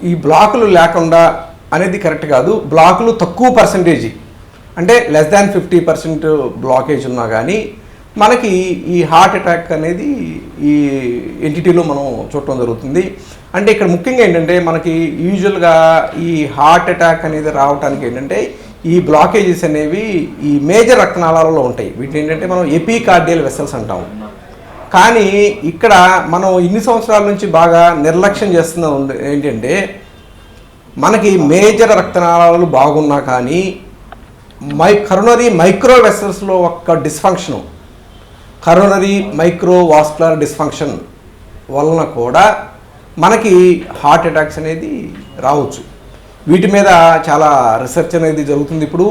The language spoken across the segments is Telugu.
ఈ బ్లాకులు లేకుండా అనేది కరెక్ట్ కాదు. బ్లాకులు తక్కువ పర్సంటేజీ అంటే లెస్ దాన్ 50% బ్లాకేజ్ ఉన్నా కానీ మనకి ఈ హార్ట్ అటాక్ అనేది ఈ ఎంటిటీలో మనం చూడటం జరుగుతుంది. అంటే ఇక్కడ ముఖ్యంగా ఏంటంటే మనకి యూజువల్గా ఈ హార్ట్ అటాక్ అనేది రావడానికి ఏంటంటే ఈ బ్లాకేజెస్ అనేవి ఈ మేజర్ రక్తనాళాలలో ఉంటాయి. వీటిని ఏంటంటే మనం ఎపికార్డియల్ వెసల్స్ అంటాం. కానీ ఇక్కడ మనం ఇన్ని సంవత్సరాల నుంచి బాగా నిర్లక్ష్యం చేస్తున్న ఏంటంటే మనకి మేజర్ రక్తనాళాలు బాగున్నా కానీ కరోనరీ మైక్రో వెసల్స్లో ఒక డిస్ఫంక్షను, కరోనరీ మైక్రోవాస్కులర్ డిస్ఫంక్షన్ వలన కూడా మనకి హార్ట్ అటాక్స్ అనేది రావచ్చు. వీటి మీద చాలా రీసెర్చ్ అనేది జరుగుతుంది. ఇప్పుడు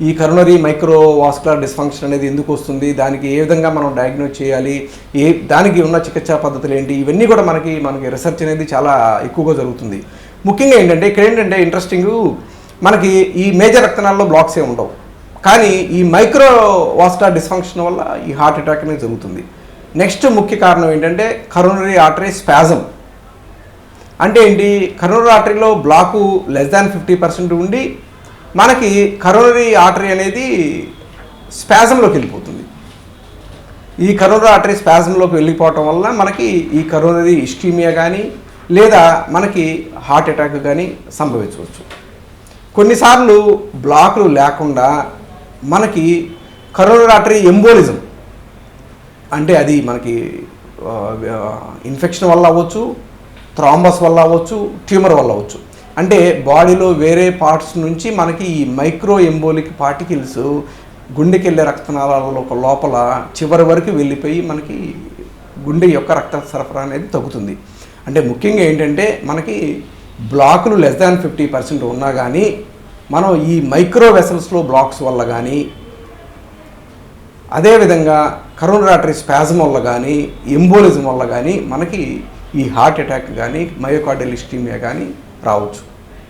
ఈ కరోనరీ మైక్రోవాస్కులర్ డిస్ఫంక్షన్ అనేది ఎందుకు వస్తుంది, దానికి ఏ విధంగా మనం డయాగ్నోస్ చేయాలి, దానికి ఉన్న చికిత్సా పద్ధతులు ఏంటి, ఇవన్నీ కూడా మనకి రీసెర్చ్ అనేది చాలా ఎక్కువగా జరుగుతుంది. ముఖ్యంగా ఏంటంటే ఇక్కడ ఏంటంటే ఇంట్రెస్టింగ్, మనకి ఈ మేజర్ రక్తనాళాల్లో బ్లాక్స్ ఏమి ఉండవు, కానీ ఈ మైక్రోవాస్కులర్ డిస్ఫంక్షన్ వల్ల ఈ హార్ట్ అటాక్ అనేది జరుగుతుంది. నెక్స్ట్ ముఖ్య కారణం ఏంటంటే కరోనరీ ఆర్టరీ స్పాజం. అంటే ఏంటి, కరోనరీ ఆర్టరీలో బ్లాకు లెస్ దాన్ 50% ఉండి మనకి కరోనరీ ఆర్టరీ అనేది స్పాజంలోకి వెళ్ళిపోతుంది. ఈ కరోనరీ ఆర్టరీ స్పాజంలోకి వెళ్ళిపోవటం వల్ల మనకి ఈ కరోనరీ ఇస్కీమియా కానీ లేదా మనకి హార్ట్ అటాక్ కానీ సంభవించవచ్చు. కొన్నిసార్లు బ్లాకులు లేకుండా మనకి కరోనరీ ఆర్టరీ ఎంబోలిజం, అంటే అది మనకి ఇన్ఫెక్షన్ వల్ల అవ్వచ్చు, థ్రాంబస్ వల్ల అవ్వచ్చు, ట్యూమర్ వల్ల అవ్వచ్చు. అంటే బాడీలో వేరే పార్ట్స్ నుంచి మనకి ఈ మైక్రో ఎంబోలిక్ పార్టికల్స్ గుండెకి వెళ్ళే రక్తనాళాలలో లోపల చివరి వరకు వెళ్ళిపోయి మనకి గుండె యొక్క రక్త సరఫరా అనేది తగ్గుతుంది. అంటే ముఖ్యంగా ఏంటంటే మనకి బ్లాకులు లెస్ దాన్ 50% ఉన్నా కానీ మనం ఈ మైక్రో వెసల్స్లో బ్లాక్స్ వల్ల కానీ, అదేవిధంగా కరోనరీ ఆర్టరీ స్పాజం వల్ల కానీ, ఎంబోలిజం వల్ల కానీ మనకి ఈ హార్ట్ అటాక్ కానీ మయోకార్డియల్ ఇస్కీమియా కానీ రావచ్చు.